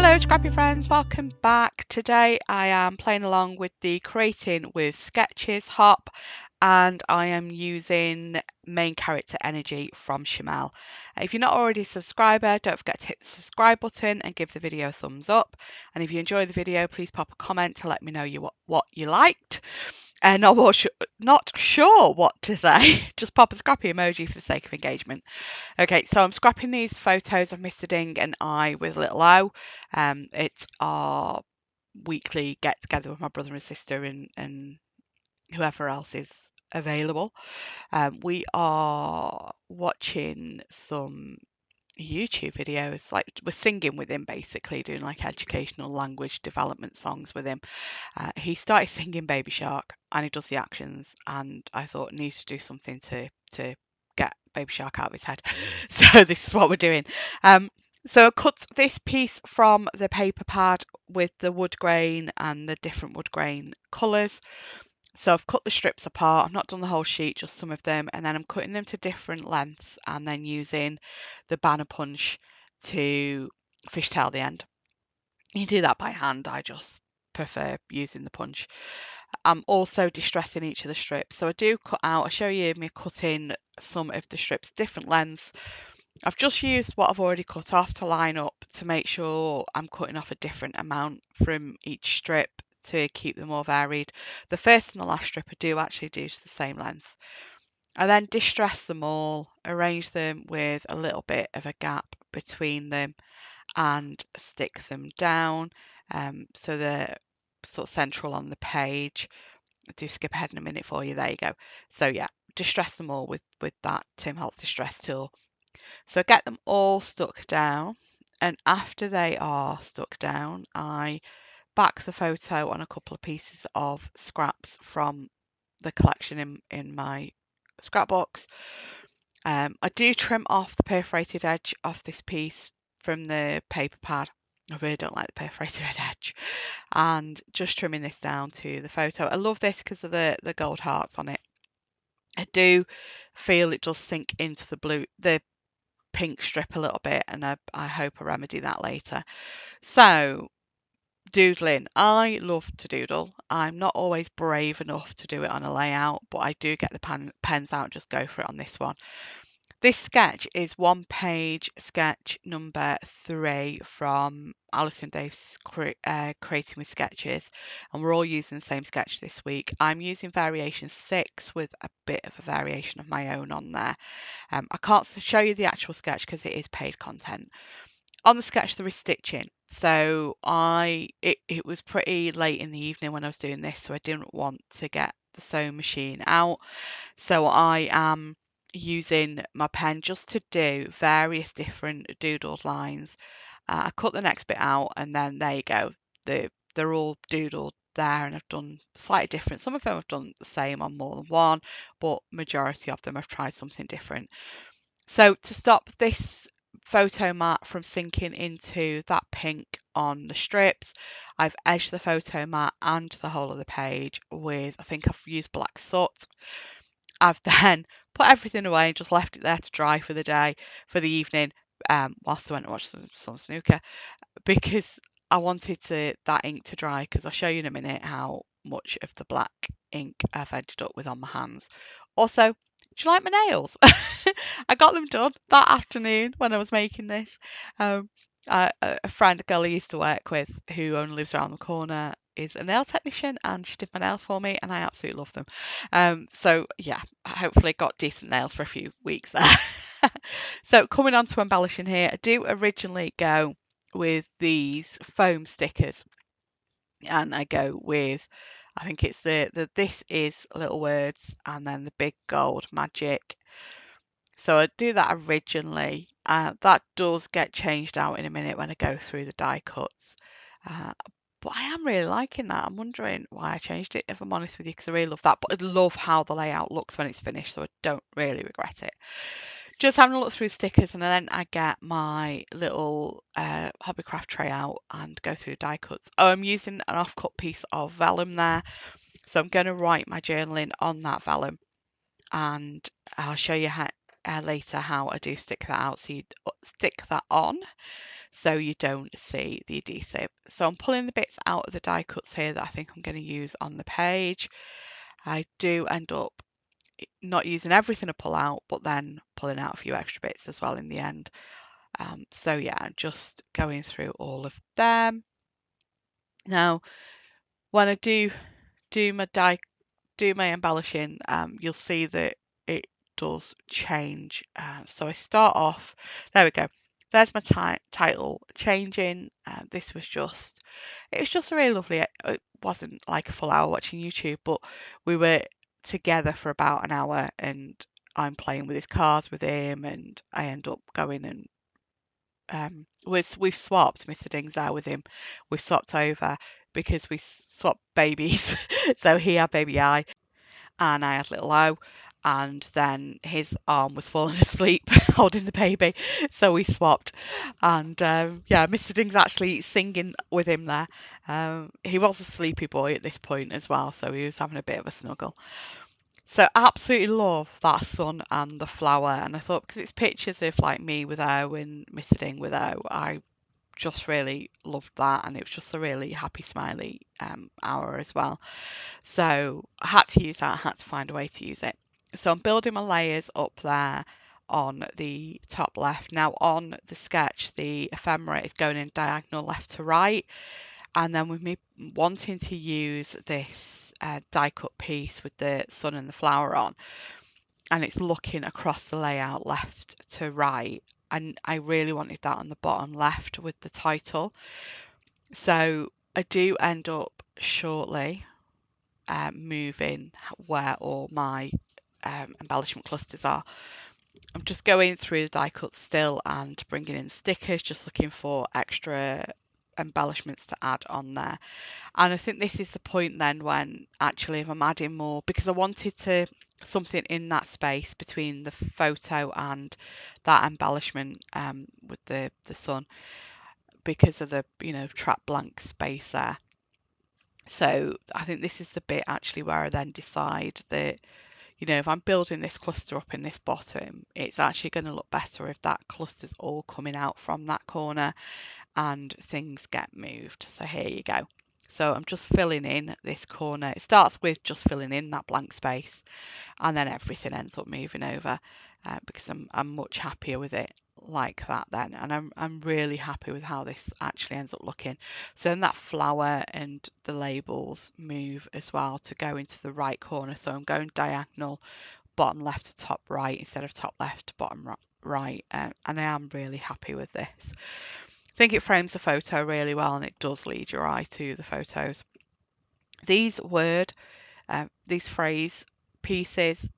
Hello Scrappy friends, welcome back. Today I am playing along with the Creating with Sketches hop and I am using main character energy from Shimelle. If you're not already a subscriber, don't forget to hit the subscribe button and give the video a thumbs up. And if you enjoy the video, please pop a comment to let me know what you liked. And not sure what to say, just pop a scrappy emoji for the sake of engagement. Okay, so I'm scrapping these photos of Mr. Ding and I with little O. It's our weekly get together with my brother and sister and whoever else is available. We are watching some YouTube videos, like we're singing with him basically, doing like educational language development songs with him. He started singing Baby Shark and he does the actions, and I thought I need to do something to get Baby Shark out of his head. So this is what we're doing. So I cut this piece from the paper pad with the wood grain and the different wood grain colours. So I've cut the strips apart. I've not done the whole sheet, just some of them, and then I'm cutting them to different lengths and then using the banner punch to fishtail the end. You do that by hand. I just prefer using the punch. I'm also distressing each of the strips. So I do cut out, I'll show you me cutting some of the strips different lengths. I've just used what I've already cut off to line up to make sure I'm cutting off a different amount from each strip to keep them more varied. The first and the last strip I do actually do to the same length. I then distress them all, arrange them with a little bit of a gap between them and stick them down so they're sort of central on the page. I do skip ahead in a minute for you. There you go. So yeah, distress them all with that Tim Holtz distress tool. So get them all stuck down, and after they are stuck down, I back the photo on a couple of pieces of scraps from the collection in my scrapbooks. I do trim off the perforated edge of this piece from the paper pad. I really don't like the perforated edge, and just trimming this down to the photo. I love this because of the gold hearts on it. I do feel it does sink into the pink strip a little bit, and I hope I remedy that later. So doodling. I love to doodle. I'm not always brave enough to do it on a layout, but I do get the pens out and just go for it on this one. This sketch is one page sketch number 3 from Allison Dave's Creating with Sketches, and we're all using the same sketch this week. I'm using variation 6 with a bit of a variation of my own on there. I can't show you the actual sketch because it is paid content. On the sketch there is stitching, so it was pretty late in the evening when I was doing this, so I didn't want to get the sewing machine out, so I am using my pen just to do various different doodled lines. I cut the next bit out and then there you go, they're all doodled there, and I've done slightly different. Some of them I've done the same on more than one, but majority of them I've tried something different. So to stop this photo mat from sinking into that pink on the strips, I've edged the photo mat and the whole of the page with, I think I've used black soot. I've then put everything away and just left it there to dry for the day, for the evening, whilst I went and watched some snooker, because I wanted that ink to dry, because I'll show you in a minute how much of the black ink I've ended up with on my hands. Also, do you like my nails? I got them done that afternoon when I was making this. A friend, a girl I used to work with who only lives around the corner, is a nail technician, and she did my nails for me and I absolutely love them. So yeah, I hopefully got decent nails for a few weeks there. So coming on to embellishing here, I do originally go with these foam stickers, and I go with, I think it's the this is little words and then the big gold magic. So I do that originally. That does get changed out in a minute when I go through the die cuts. Uh, but I am really liking that. I'm wondering why I changed it, if I'm honest with you, because I really love that. But I love how the layout looks when it's finished, so I don't really regret it. Just having a look through stickers, and then I get my little hobbycraft tray out and go through die cuts. Oh, I'm using an off-cut piece of vellum there, so I'm going to write my journaling on that vellum, and I'll show you how, later how I do stick that out. So you stick that on. so you don't see the adhesive. So I'm pulling the bits out of the die cuts here that I think I'm going to use on the page. I do end up not using everything I pull out, but then pulling out a few extra bits as well in the end. So yeah, just going through all of them. Now, when I do my embellishing, you'll see that it does change. So I start off, there we go. There's my title changing. This was just, it was just really lovely. It wasn't like a full hour watching YouTube, but we were together for about an hour and I'm playing with his cards with him and I end up going and we've swapped Mr. Ding's there with him. We've swapped over because we swapped babies. So he had baby I and I had little O, and then his arm was falling asleep holding the baby, so we swapped. And yeah, Mr. Ding's actually singing with him there. He was a sleepy boy at this point as well, so he was having a bit of a snuggle. So absolutely love that sun and the flower, and I thought because it's pictures of like me with O and Mr. Ding with O, I just really loved that, and it was just a really happy smiley hour as well. So I had to use that, I had to find a way to use it. So I'm building my layers up there on the top left. Now on the sketch, the ephemera is going in diagonal left to right. And then with me wanting to use this die cut piece with the sun and the flower on, and it's looking across the layout left to right. And I really wanted that on the bottom left with the title. So I do end up shortly moving where all my embellishment clusters are. I'm just going through the die cuts still and bringing in stickers, just looking for extra embellishments to add on there. And I think this is the point then when actually if I'm adding more, because I wanted to something in that space between the photo and that embellishment with the sun, because of the trap blank space there. So I think this is the bit actually where I then decide that, if I'm building this cluster up in this bottom, it's actually going to look better if that cluster's all coming out from that corner and things get moved. So here you go. So I'm just filling in this corner. It starts with just filling in that blank space, and then everything ends up moving over because I'm much happier with it like that then, and I'm really happy with how this actually ends up looking. So then that flower and the labels move as well to go into the right corner, so I'm going diagonal bottom left to top right instead of top left to bottom right, and I am really happy with this. I think it frames the photo really well and it does lead your eye to the photos. These these phrase pieces,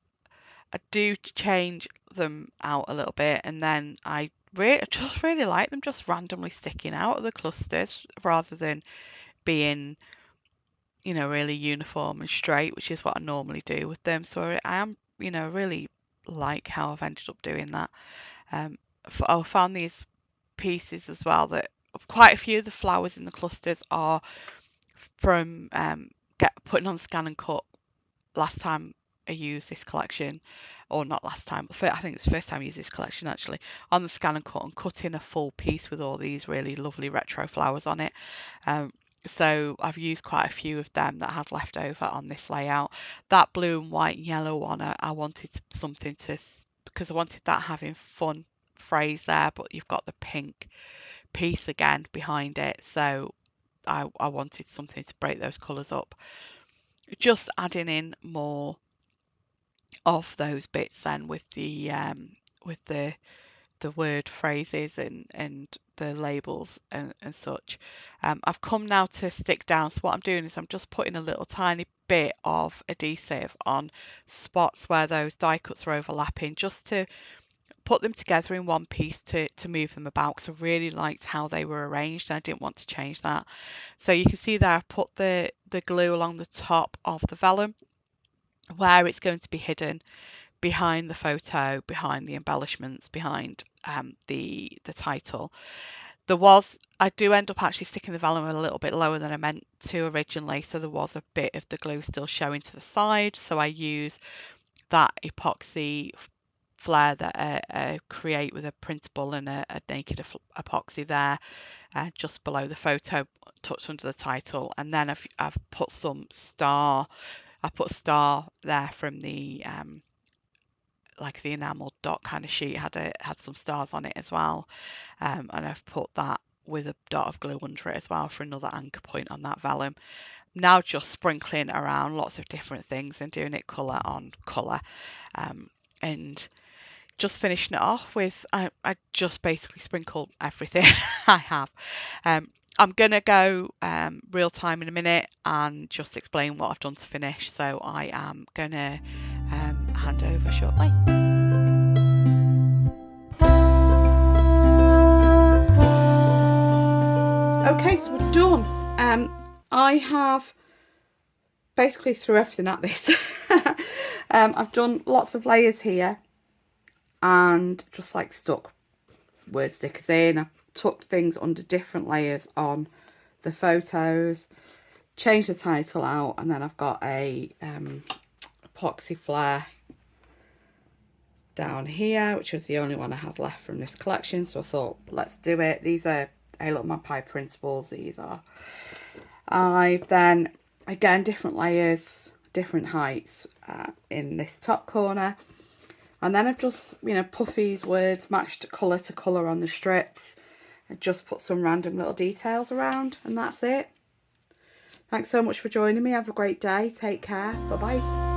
I do change them out a little bit, and then I just really like them just randomly sticking out of the clusters rather than being, really uniform and straight, which is what I normally do with them. So I am, really like how I've ended up doing that. I found these pieces as well that quite a few of the flowers in the clusters are from putting on Scan and Cut last time I used this collection, or not last time, but I think it was the first time I used this collection actually, on the Scan and Cut and cutting a full piece with all these really lovely retro flowers on it. So I've used quite a few of them that I had left over on this layout. That blue and white and yellow one, I wanted something because I wanted that having fun phrase there, but you've got the pink piece again behind it. So I wanted something to break those colours up. Just adding in more of those bits then with the word phrases and the labels and such. I've come now to stick down. So what I'm doing is I'm just putting a little tiny bit of adhesive on spots where those die cuts are overlapping, just to put them together in one piece to move them about, because I really liked how they were arranged and I didn't want to change that. So you can see there I've put the glue along the top of the vellum where it's going to be hidden behind the photo, behind the embellishments, behind the title. I do end up actually sticking the vellum a little bit lower than I meant to originally, so there was a bit of the glue still showing to the side, so I use that epoxy flare that I create with a printable and a naked epoxy there, just below the photo, tucked under the title. And then I've put some star. I put a star there from the like the enamel dot kind of sheet, had some stars on it as well, and I've put that with a dot of glue under it as well for another anchor point on that vellum. Now just sprinkling around lots of different things and doing it colour on colour, and just finishing it off with, I just basically sprinkle everything I have. I'm going to go real time in a minute and just explain what I've done to finish. So I am going to hand over shortly. Okay, so we're done. I have basically threw everything at this. I've done lots of layers here and just like stuck word stickers in. I've tucked things under different layers on the photos, changed the title out, and then I've got a epoxy flare down here, which was the only one I had left from this collection, so I thought let's do it. These are A Look Magpie printables. These are. I've then again different layers, different heights in this top corner, and then I've just, you know, puffies, words, matched colour to colour on the strips. I just put some random little details around, and that's it. Thanks so much for joining me. Have a great day. Take care. Bye bye.